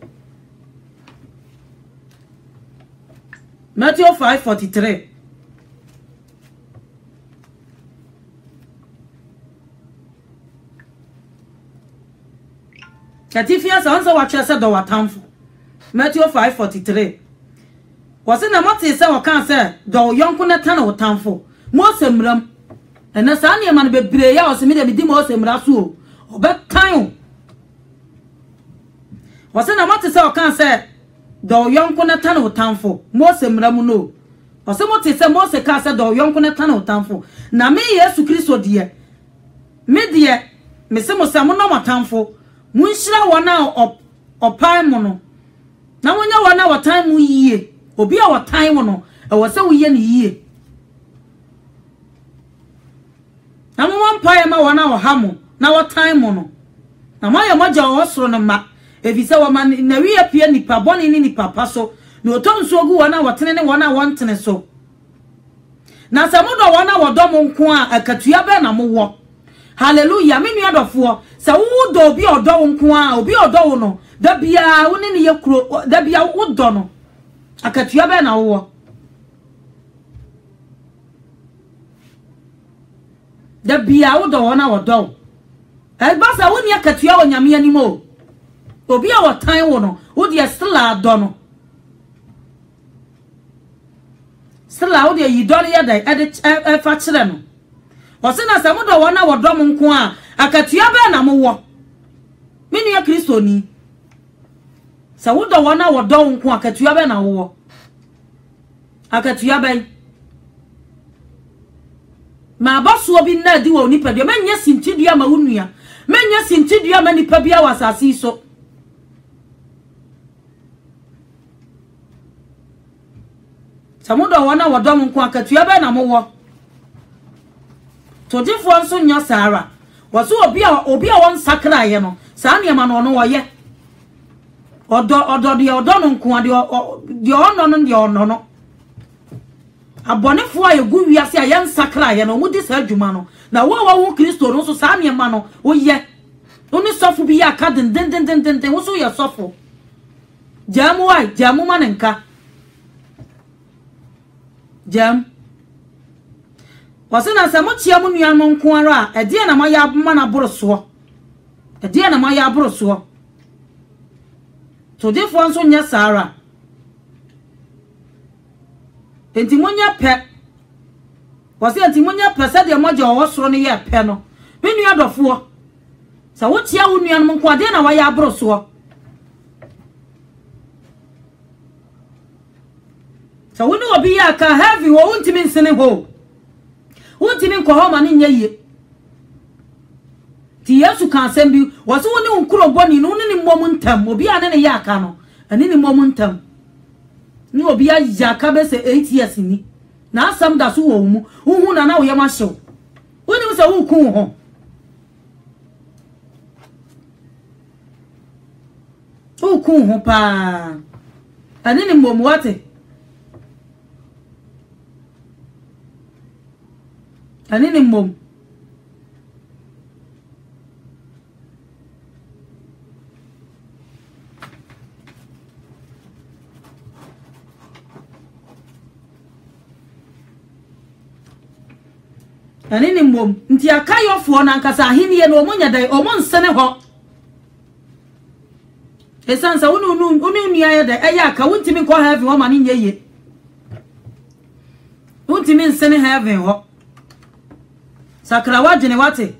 Matthew 5:43 Katifia sansa wa chese do watamfo Matthew 5:43 Wase na mate se wa kan se do yonko na tana wotamfo Mose mram ena sa ne man bebre ya o se me de di Mose mra so obekan wase na mate se o kan se do yonko na tana wotamfo Mose mra mu no wase mate se Mose kan se do yonko na tana wotamfo na me Yesu Kristo de me de me se mo sa mo no wotamfo mu nhira wona opan mo no na wonya wona wotan mu yie obi a wotan mo no e wo se wo ye ne yie na mo mpae ma wona wo hamo na wo time mo no na ma ye moja wo soro no ma evise wo ma na wi apia nipa boni ni nipa paso na otonso ogu wona wotene ne wona wontene so na samudo wona wodom nko a akatua be na mo wo hallelujah me nua dofo sa wo do obi odo nko a obi odo wo no da bia wo ne ye kuro da bia wo do no akatua be na wo da bia wo do wona wodo elbasa woni akatua wo nyame animo obi a wotan wo no wo de stella do no stella wo de yidore ya dai ede fa kire no osina samu do wona wodo mo nko a akatua be na mo wo menu ya Kristo ni sa wo do wona wodo nko akatua be na wo akatua be ma baso obi na di wo nipa de menya sintidua ma wonua menya sintidua ma nipa bia wasasi so samudo wona wodom nko akatua be na mo wo tojifo nso nya sara waso obi a won sakra ye no sa ne ma no no wo ye odo no nko de ono no abonefo a yegu wiase a yen sakra ye no mudi sa adwuma no na wo Kristo no so sa ne ma no wo ye Uni sofo bi ya ka den wo so ya sofo. Jamu wai, jamu manenka. Jam. Wasina se mo tia mo nuan mo nko ara a ede na ma ya mana boro so. Ede na ma ya boro so. To defo anso nya sara. Enti monya pe. Wase enti monya pe se de moja wo soro ne ye pe no. Me nua dofo. Sa wo tia wo nuan mo nko ade na wa ya boro so. Sa wo ni obi ya ka heavy wo untimi nsene ho. Untimi nko ho ma ne nya ye. Ti Yesu kan sembi wase wo ni nkuro boni no ni mmom ntam obi ane ne ya ka no. Ani ni mmom ntam. Ni obi ya jaka be se 8 years ni. Na asam da so wo mu. Uhu na na wo ye ma hyew. Woni mo se wo ku ho. O ku ho pa. Ani ni mmom wate. Ani ni mmom. Ani ni mmom. Nti akayofo na nkasa ahiniye no omonya dai omonsene ho. Esansa unu nua ye dai eya aka wuntimi ko heaven ho ma ne nyeye. Wuntimi nsene heaven ho. Sakra wajene wate.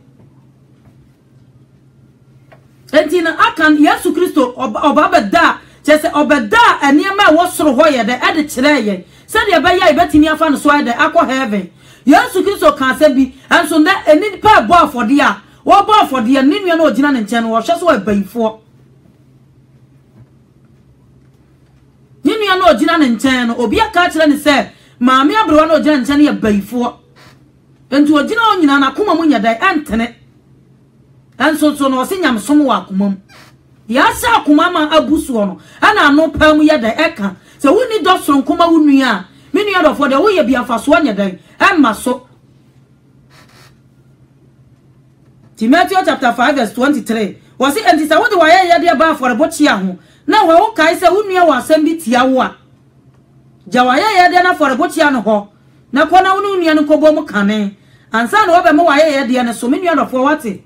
Entina akan Yesu Kristo obabeda chese obeda eniema wo soro ho ye de ede kire ye se de be ya ibetimi afa no so de akọ heaven. Yesu Kristo kan se bi enso nda eni pa bo afode a wo bo afode ni nua na ogina ne nche no wo hwe so abaifo. Ni nua na ogina ne nche no obi aka kire ne se maami abrewa na ogina nche ne abaifo. Entu ogina onyina na akoma mu nyadai antene. Enso so no osinyam som wa akoma mu. Ya sha akoma ma abusuo no ana ano pa mu yada eka se woni do soro nkoma wonua me nua do for de wo ye biafaso nyadai emma so. Timothy chapter 5 verse 23 was it enti se wo de wa ye de ba for bochia ho na wo kai se wonua wa asem bi tia wo a ja wa ye de na for bochia no ho na kona wonua no kobo mu kane ansa na wo be mo wa ye de na so me nua do for wate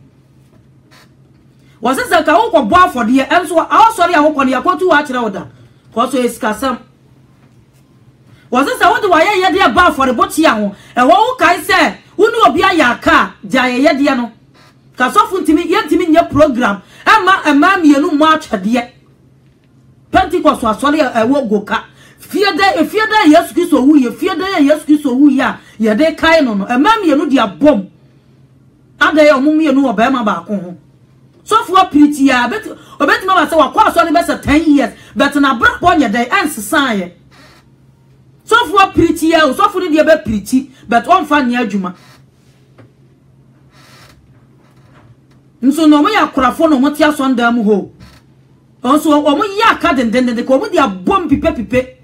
was it ka wo ko bo afode e enso a sorry a wo ko ne yakotu wa kire oda ko so esikasam was it what do I ye de ba afode bochia ho e wo kai se wonu obi ayaka ja ye de no ka so funtimi ye ntimi nya program ama mienu mu atwade Pentecost asori e wo goka fieda Yesu Kristo wu ye fieda Yesu Kristo wu ya ye de kai no ama mienu dia bom ada ye omu mienu oba ma ba ko ho so for pretty ya obeti ma ba se wa kwa so ne be se 10 years but na bra bonye dey ensesan ye so for pretty ya so for dey be pretty but on fa nya adwuma nso no mo ya korafo no mo tia so nda mu ho onso o mo ya ka den ko mo dia bom pipe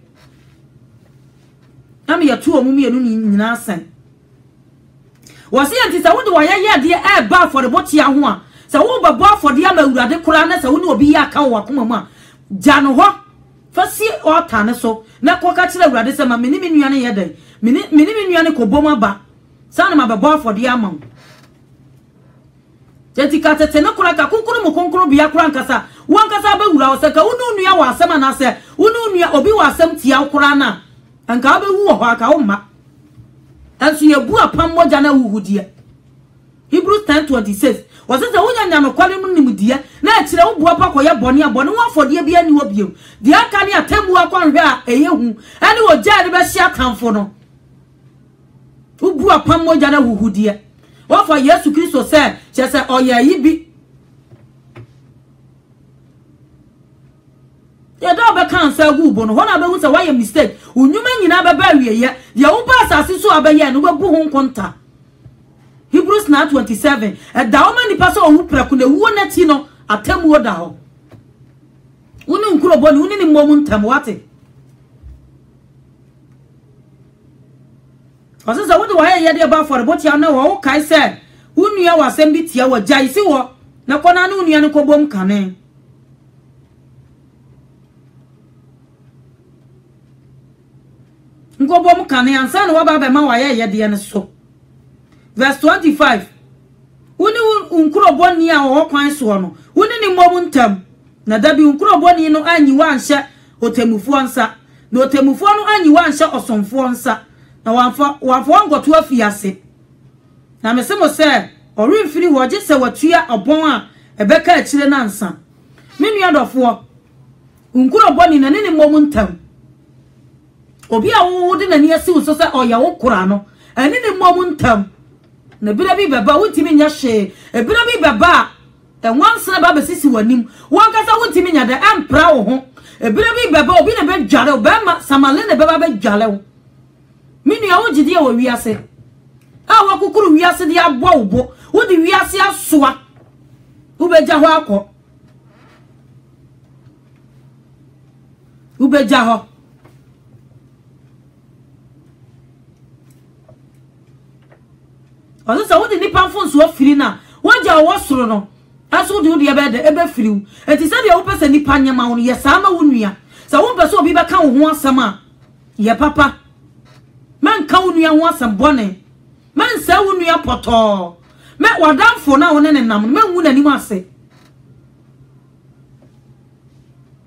am ya tu o mo mienu nyina asan wasi anti sa wo de wa ya de e ba for the botia ho a sa wo babo afode ama urade kura na sa wo ni obi ya ka wo akoma mu a ja no ho fa si o ta ne so na ko ka kire urade se ma meni nua ne ye dan meni nua ne ko bom aba sa na ma babo afode ama jeti ka tete ne kura ka kunkuru bia kura nkasa wan kasa ba wura o se ka wonu nua wa asema na se wonu nua obi wa asem tia kura na anka ba wu ho aka wo ma ansu ye bu apam moja na wuhudie Hebrews 10:26 was it the wonya nyame kwale mu nimdia na akire wo bua pa koye bone abone wo afode bia ni wo biem dia aka ne atamu akwanhwe a eyehu ane wo gya de be hia tamfo no wo bua pam moja na wuhudie wo fa Yesu Kristo se chese oye yibi ya do be kan sa gu bo no ho na be hu se why mistake unyuma nyina be ba wieye dia wo ba asase so abaye no be bu hu nkonta Hebrews 9:27 da o mani paso ohu preku na wuo nati no atamu oda ho uni nkuro boni uni ni momu ntam wate osesa wo de wa ye de ba for botia na wo kai se unua wasem bi tia wo jai si wo na kona no nua no kobom kane nkobom kane ansa na waba be ma waye yede ne so verse 25 woni unkuroboni a wo kwan so no woni ni mmom ntam na dabi unkuroboni no anyi wanhye otemufuo nsa na otemufuo no anyi wanhye osomfuo nsa na wanfo ngoto afiase na mesemo se oremfiri ho je se watua obon a ebeka akire na nsa menu adofo unkuroboni na ni mmom ntam obi a wo de nani asi wo so se oya wo kura no ani ni mmom ntam na bira bi baba wuntimi nya hwe ebira bi baba enwansana baba sisi wanim wankasa wuntimi nya da empra wo ho ebira bi baba obi na be dware obema samale na baba be dware wo minu ya wogide ya wo wiase a wakukuru wiase de abo obo wo de wiase asoa ubeja ho akọ ubeja ho ozo sa wo de nipa fonso afiri na wonja wo soro no aso de wo de ebe firiw enti se de wo pese nipa nyama wo ye sama wo nua sa wo pese obi be ka wo ho asama ye papa man ka wo nua ho asam bone man sa wo nua poto me wadamfo na wo ne nam me wu nanim ase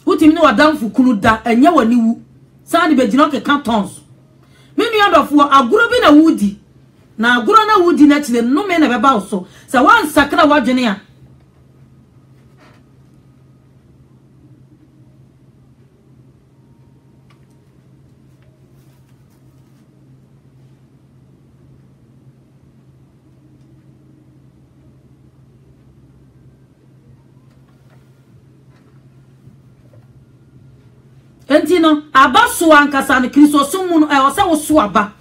utimi ne wadamfo kunu da enya wani wu sa de be gina ke cantons me nua dofo aguro bi na wudi na aguro na wudi na chile no me na beba so sa wan sakra wadwene a entino abaso ankasa ne Kristo sumu no o se wo so aba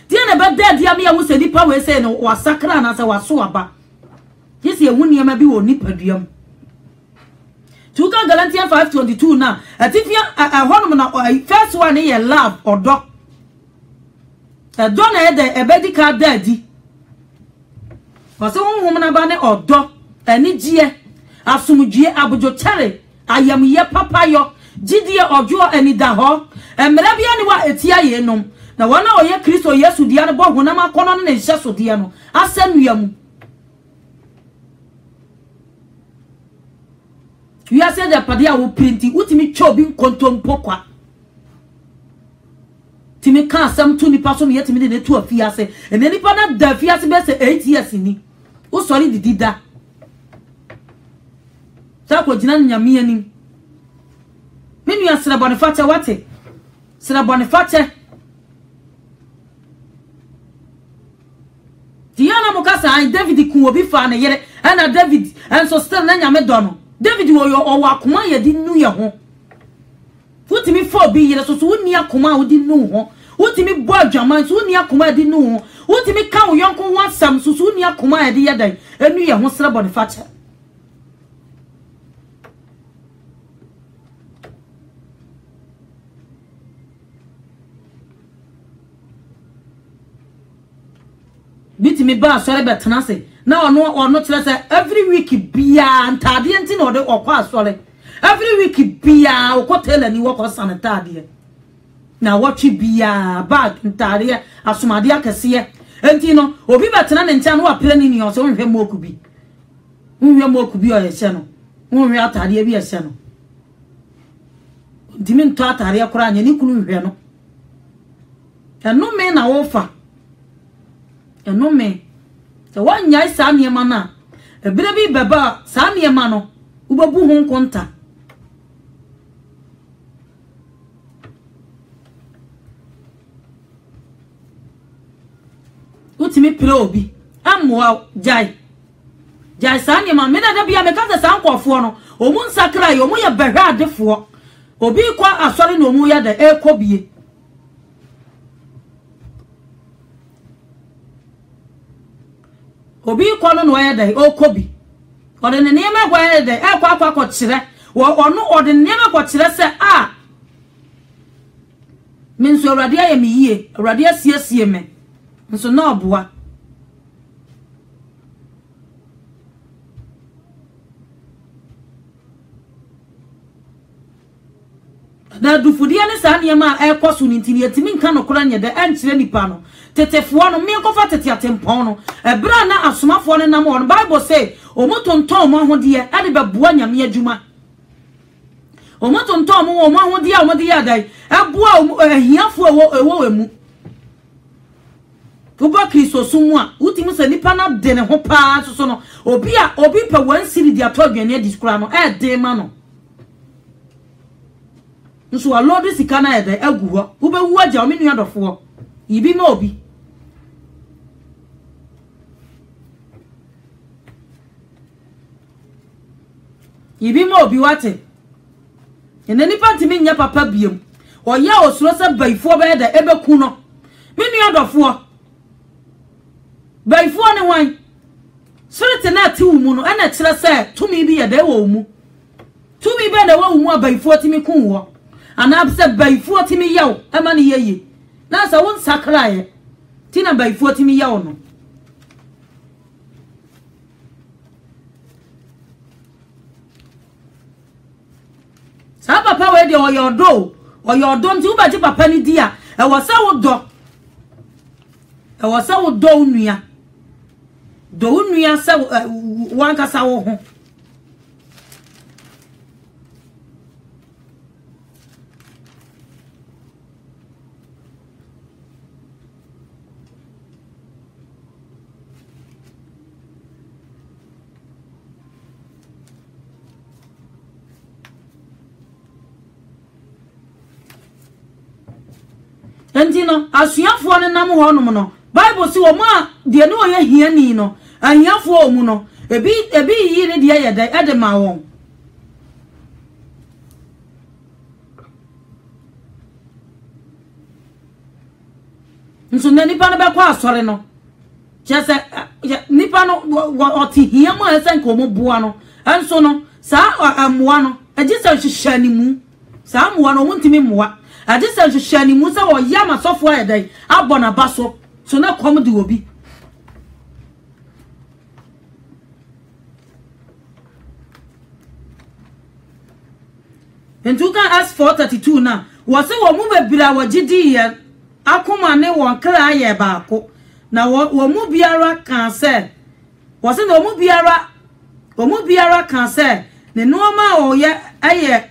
die na be da dia me ya wo se nipa we se no wasakra na se waso aba yesi e wuni ma bi wo nipa duam tuka Galatians 5:22 na atifia honum na first one ye love odo edo na ede ebedika dadi wase honum na ba ne odo anigye asumdue abojo chare ayamye papayo jidie ojo anida ho emre bia ni wa etia ye nom na wana oye Kristo Yesu dia ne bo honam akono ne hye so dia no asanuam wi ase de pade a wo printi utimi chobi nkontompo kwa timi ka asam tu nipa so me yetimi de netu afiase ene nipa na da afiase be se 8 years ni wo sori didida sa ko jina nyame anim menu ya sira Boniface wate sira Boniface Diana mukasa ai David ku obi fa na yere ana David enso still na nyame do no David wo yo owa akoma ye di nu ye ho futimi fa obi yere so so woni akoma wo di nu ho wutimi bo adwaman so woni akoma di nu ho wutimi ka wo yonko ho asam so so woni akoma ye di yedan enu ye ho sira Boniface bitimi ba sore betena se na ono kire se every week bia ntade enti na ode okwa asore every week bia okotela ni woko sanitade na watchi bia bag ntade asumade akese enti no obi betena ne ntia no apere ni ni so nhwe mokubi o yese no nhwe atade bi yese no dimi nto atade akora anya ni kunu nhwe no eno me na wofa eno me se wanya sa niema na ebire bi baba sa niema no ubabu hu nkonta utimi pire obi amwa jai sa niema me da bia me ka sa nkofo no omu nsakra yo omu ye behwe adefo obi kwa asori no omu ya da ekobie obi kono no ya dai okobi ode ne niema gwa ya dai akwa ko kire wo onu ode niema ko kire se a minso awrade aye me yie awrade asiesie me nso na oboa dufudia ne sa niema e koso ni ntini etimi nka no kora nye de enkyere nipa no tetefo no me nkofa tete atempon no ebra na asomafo no nam won Bible say omotonton mo ahode e de beboa nyame adwuma omotonton mo ahode a omode ya dai eboa ahiafo ewo emu Tuba Kristo sumu a utimi se nipa na de ne ho pa so no obi pe wan siri di atodwene e diskura no e de ma no nso a lord sika na e de agu ho wo be wu agya o me nua dofo yibi ma obi wate ene nipa ntimi nya papa biem o ya osuro se baifo be de ebeku no me nua dofo baifo ne wan spirit na ti wu mu no na kire se tumi bi ye de wo mu tumi be de wo mu baifo timi kun wo ana se baifo timi yaw ema ne yeye na sa won sakra ye ti na baifo timi yaw no sa papa we de oyodo nti u ba ji papa ni dia e wo sa wo do unua do unua sa wanka sa wo ho Entino asuafo ne nam ho no no Bible si wo ma de ne oye hiani no ahiafo omu no ebi yi ne de ye da ede ma won nso ne nipa no be kwa asore no chese nipa no oti hiamu esen ko mo boa no enso no sa amoa no agisa hwehwani mu sa amoa no wontimi moa agisa hwehwani mu sa wo yama sofo ayedai abona baso so na kom de obi entuka as 432 na wo se wo mu bebira wagidi ye akoma ne won kra aye baako na wo mu biara kan se wo se no mu biara kan se ne no ma oye aye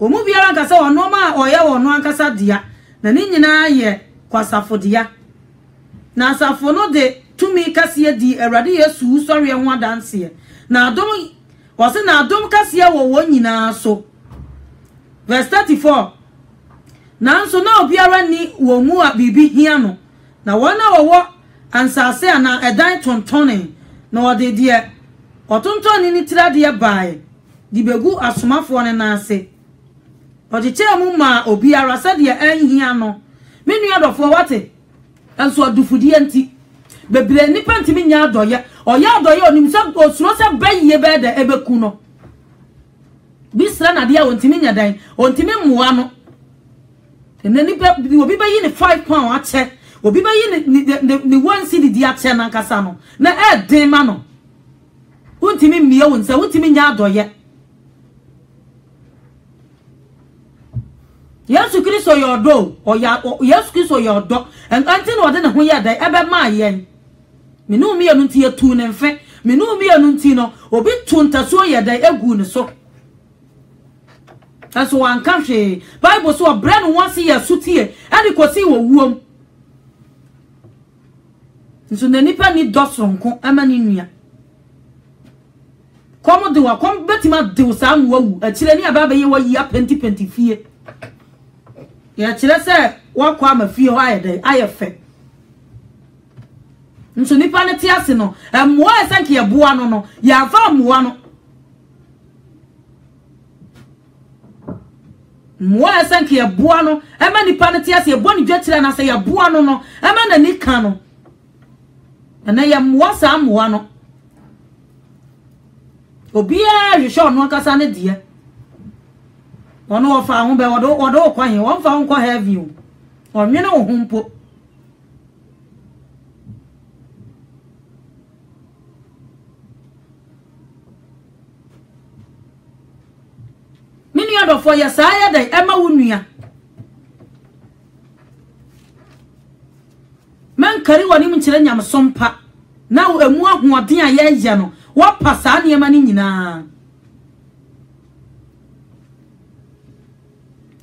o mu biara kan se wo no ma oye wo no ankasa dia na ni nyina aye kwasafo dia na asafo no de tumi kase di Awurade Yesu sori ho adanse na adom wo se na adom kase wo nyina so verse 34 nanso na obiara ni wo mu a bibi hia no na wona wo ansase ana edan tontone na ode de otontone ni tirade bae di begu asomafo ne na ase ode che mu ma obiara sade anhia no menu adofo wate anso adufudi anti bebre nipa ntimi nya adoye oya adoye onim se osuro se baye be de ebeku no bisra na dia ontimi nya dan ontimi muwa no enani obi bayi ni 5 pound ache obi bayi ni 1 cedi di ache na nkasa no na den ma no ontimi miye wonse ontimi nya adoye Yesu Kristo yodo Yesu Kristo yodo anti no de ne ho ye dan ebe ma yen menu miye no nti etu ne mfe menu miye no nti no obi tuntaso ye dan egu ne so That's one country. Bible so brand one see a sutie and ko see wo wuom. Nso na nipa ni dosronko amani nua. Komo de wa kom betima de sa am wawu. A kire ni aba ye wa yi apenti fie. Ya kire se wa kwa ma fie ho ayede ayefe. Nso nipa ne ti ase no, emmoa esanke ye boa no no, ya fa moa no. Mwa esanke ya bua no ema nipa ne tiase boni dwetire na se ya bua no no ema na nika no na ya mwa sa mwa no obia hwehwe no akasa ne die ono ofa ho be wodo kwan won fa nko heavy o onwene wo humpo adofo ya saya dai ema wunua chire nyamsom pa na emu ahoɔden a ye no wa pasa ne ma ni nyina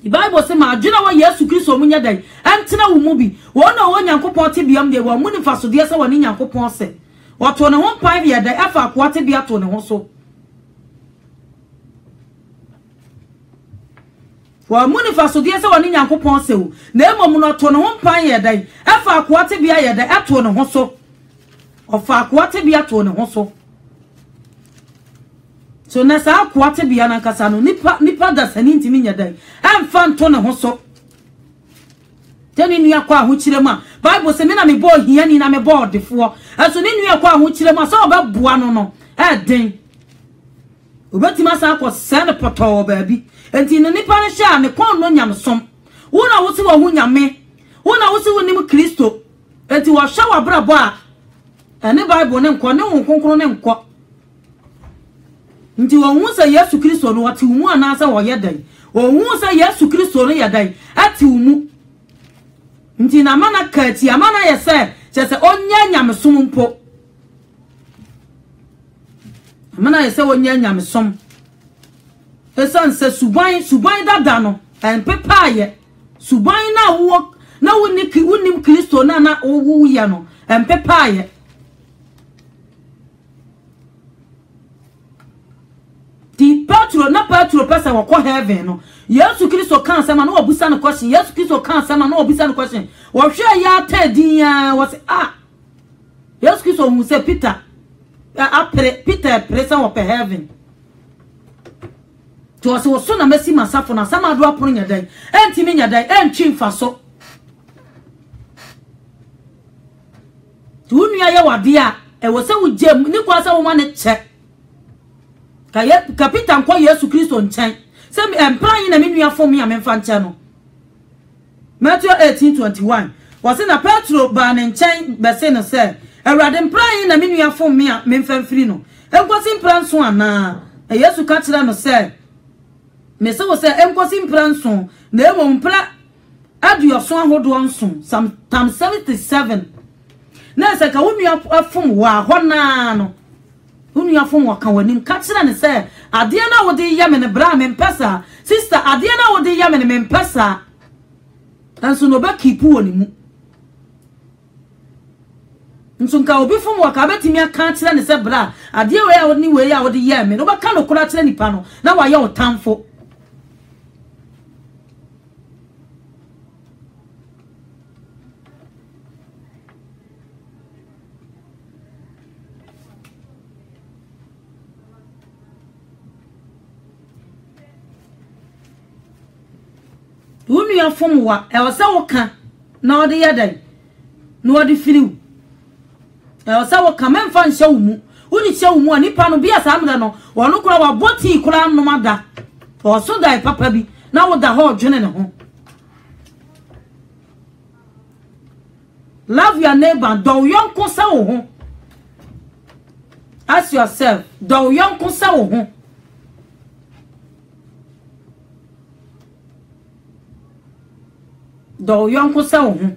the Bible say ma adwena wa Yesu Kristo munya dai antena wo mu bi wo na wo Nyankopɔn te biam de wo mu ni faso de se wo ni Nyankopɔn se wo to ne ho pan ye dai afa akwa te bia to ne ho so wo mu ni faso de se wo ni Nyankopɔn se wo na emom no to ne ho pan ye dai afa akwa te bia ye dai ato ne ho so ofa akwa te bia to ne ho so so na sa akwa te bia na kasa no nipa da sani ntimi nya dai amfa nto ne ho so tani nua kwa ho kire ma Bible say me na me bo hia ni na me bo defo aso ni nua kwa ho kire ma so obeboa no den obetima sa akọ send poto baabi enti no nipa ne hia ne kon no nyam som wo na wo se wo hu nyame wo na wo se wo nim Kristo enti wo hwa wa brabo a ene Bible ne nko ne ho konkro ne nko nti wo hu se Yesu Kristo no wati mu anasa wo yedan wo hu se Yesu Kristo no yedan ati mu nti na mana kati amana yese chese onya nyamsom mpo amana yese onya nyamsom esan se suban dada no en pepaye suban na wo na unim Kristo na wo ya no en pepaye ti Petro pesa wako heaven no Yesu Kristo kan sema no obusa no question Yesu Kristo kan sema no obusa no question wo hwe ya tadia wo se Yesu Kristo mu se Peter presa wo pe heaven to so so na mesi masafo na sama do apono nya dan entimi nya dan entwi mfaso tu nua ye wade a e wo se wo gem ni kwa se wo ma ne che Kapitan kwa Yesu Kristo nchen se empran yi na me nua fom ya me mfa nche no Matthew 18:21 wase na Petro ba ne nchen bese no se Awurade empran yi na me nua fom ya me mfa mfiri no enkwasi mpran so ana Yesu ka kira no se me se wo se enkwasi mpran so na emo mpra aduoso ahodo nso some time 77 na se ka wo nua afom wa hona no unu afom waka wanim ka kira ne se ade na wo de yame ne bra me mpesa sister ade na wo de yame ne me mpesa anso no ba kipu woni mu nso nka obi fom waka betimi aka kira ne se bra ade we ya wo ni we ya wo de yame no ba ka no kura kira nipa no na wa ye otamfo Unu ya fom wa e wo se wo ka na ode yedan na ode firiw e wo se wo ka memfa nhyɛ wo mu uni hyɛ wo mu ani pa no bia sa amda no wo no kura wa boti kura no mada o so dai papa bi na wo da ho dwene ne ho love your neighbor do yonko sa wo ho ask yourself do yonko sa wo ho do yonko sa wo ho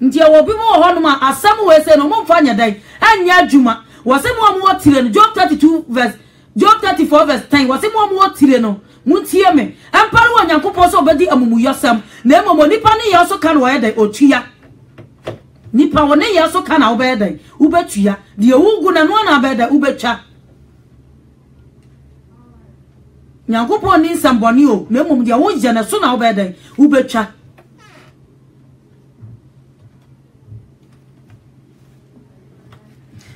ntia wo bi mo ho no ma asam we se no mo mfa nya dai anya adwuma wo se mo mo tire no Job 34 verse 10 wo se mo tire no muntie me ampare wo Nyankopɔn so obedi amumu yosam na emomo nipa ne ye so ka no ye dai otua nipa wo ne ye so ka na wo be dai ubetua de wugu na no na be dai ubetwa Nyankopɔn ni nsamboni o na emom de wo je na so na wo be dai ubetwa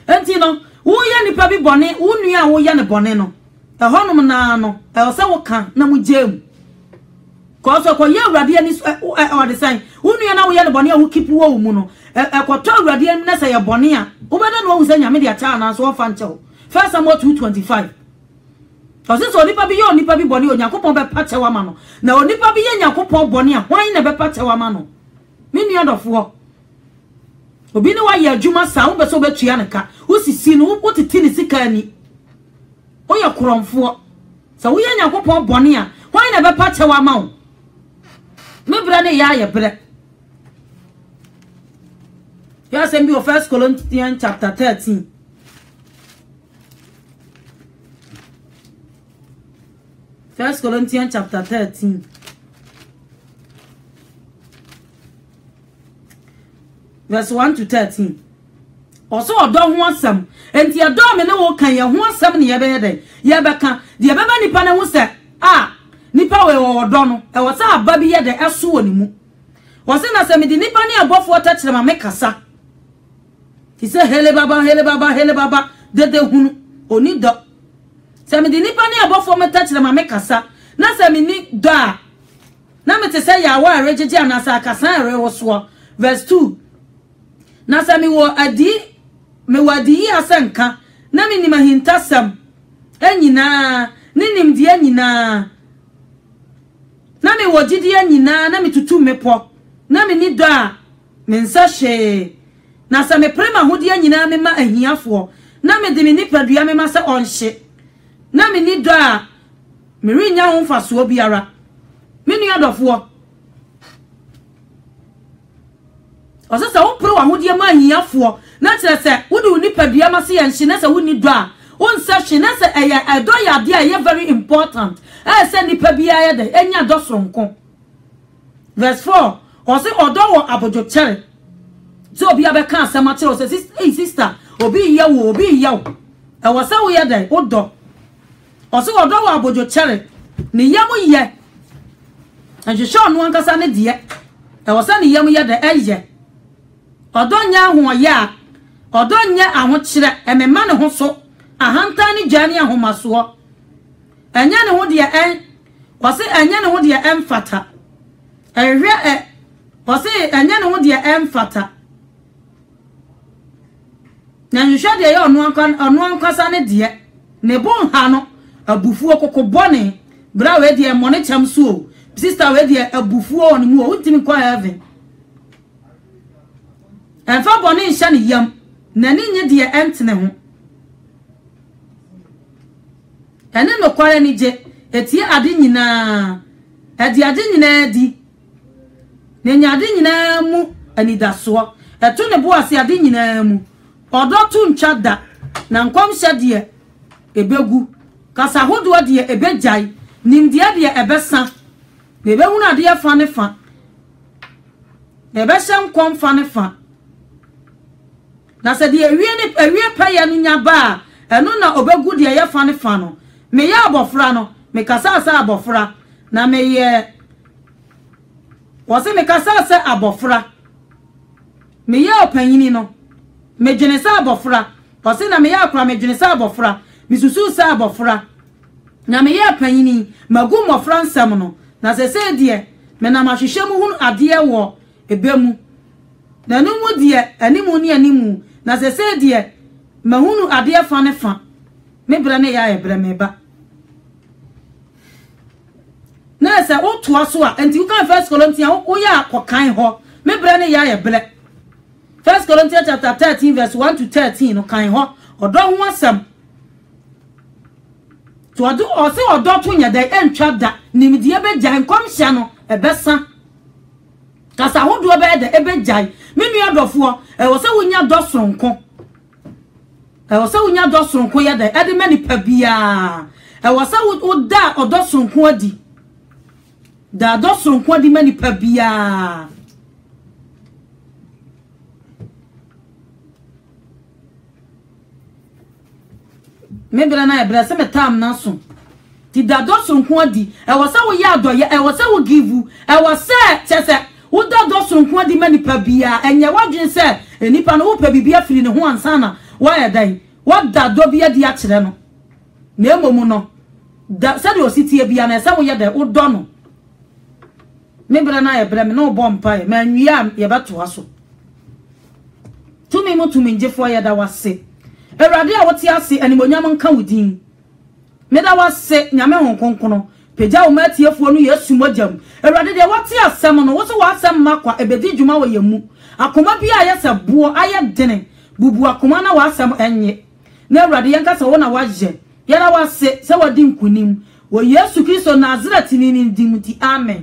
enti no wo ye nipa bi bone wo nua wo ye ne bone no e honum na no e o se wo ka na mu gem ko so ko ye awurade ani o de san wo nua na wo ye ne bone a wo kipu wo mu no e ko to awurade ani na se ye bone a wo be na no wo se nyame de acha na so wo fa nche wo First Samuel 2:25 Kasi so nipa bi ye nipa bi bone o Nyankopɔn be pa chewa ma no na onipa bi ye Nyankopɔn bone a hwan na be pa chewa ma no me nua dofo obi ne wa ye adwuma sa wo be so betua ne ka wo sisi no wo titi ne sika ani wo ye kromfo sa wo ye Nyankopɔn bone a hwan na be pa chewa ma wo me brane ya ye bre ya sem bi 1 Corinthians chapter 13 1 Corinthians chapter 13 verse 1 to 13 also odo ho asem enti odo me ne wo kan ye ho asem ne ye be de ye be kan de be ba nipa ne ho se nipa we odo no e wo sa aba bi ye de eso woni mu wo se na se me de nipa ne abofo ta kire ma me kasa ti se hele baba de hunu oni do se me de nipa ne abofo me ta kire ma me kasa na se me ni do a na me te se ya wa rejeje anasa kasa re wo so verse 2 na se me wo adi me wadi asanka na me ni mahintasam enyina ninim die nyina na me wogidi anyina na me tutu mepo na me ni do a me nsa hwe na se me prema hodi anyina me ma ahiafo na me de me nipadua me ma se onhye na me ni do a me rinya ho faso biara me nu adofo osasa wo pro ahodi ma ahiafo na kire se wo de nipadua ma se yenhye na se wo ni do a wonsa hwe na se edo ya de a very important se nipa bia ya de enya do sonko verse 4 o se odo wo abojo chere so obi abeka asema chere o se sister obi ye wo e wo se wo ye de odo o se odo wo abojo chere ni yam ye anje sho no ankasa ne de e wo se ni yam ye de eye odo nya ho ya odo nya aho chere emema ne ho so ahanta ni jani ahomaso enya ne ho de wase enya ne ho de emfata ehwe wase enya ne ho de emfata na nhwe de ye onu ankasa ne de ne bon ha no abufuo kokobone bra we de money cham so sister we de abufuo on mu o ntimi kwa heaven enfa bone nhya ne yam na ni nye de entene ho ene no kware ni je etie ade nyina ade nyina di ne nya ade nyina mu anidaso eto ne bo ase ade nyina mu odo tu ntwada na nkom hye de ebegu kasa hodo de ebejai nimdia de ebesa ne be hunu ade fa ne fa ne be hye nkom fa ne fa na se de ewie pa ya no nya ba eno na obegu de ye fa ne fa no me ya abofra no me kasa asa abofra na me ye wose me kasa asa abofra me ya opanyini no me dwene sa abofra wose na me ya akra me dwene sa abofra me susu sa abofra na me ya opanyini magu mofra nsam no na se de me na mahwehwe mu hunu ade wo ebemu na no mu de animu ni animu na se de mahunu ade fa ne fa me bra ne ya ebra me ba na se o to aso a enti u kan 1 Corinthians o ya kokan ho me bra ne ya ebra 1 Corinthians chapter 13 verse 1 to 13 no kan ho odo ho asem to odo o se odo to nya da entwa da nimdie be jan komhia no ebesa kasa hodo be da ebe jai me nu adofo e wo se wonya do sonko e wo se wonya do sonko ya da e de mani pa bia e wo se wo da odo sonko adi da do sonko adi mani pa bia me bra na e bra se metam na so ti da do sonko adi e wo se wo ya do ye e wo se wo give e wo se chese wo da do sonko adi mani pa bia enye wadwen se enipa no wo pa bibia firi ne ho ansana wa ya dai wa da do bia di a kire no na emomu no da se de ositie bia na se wo ye da wo do no me bra na e bra me no bompa e ma nwia ye beto aso tumi mutumi njefo ye da wase erade a wote ase animonyam nka wudin me da wase nyame honkonkono peja wo matiefuo no yesu mojam erade de wote asem no wo so wasem makwa ebedi djuma wo yemu akoma bia ye sebo aye dene bubu akoma na wasem enye na erade yenka se wo na waje ye na wase se wadi nkunim wo Yesu Kristo Nazareti ni ndimuti amen.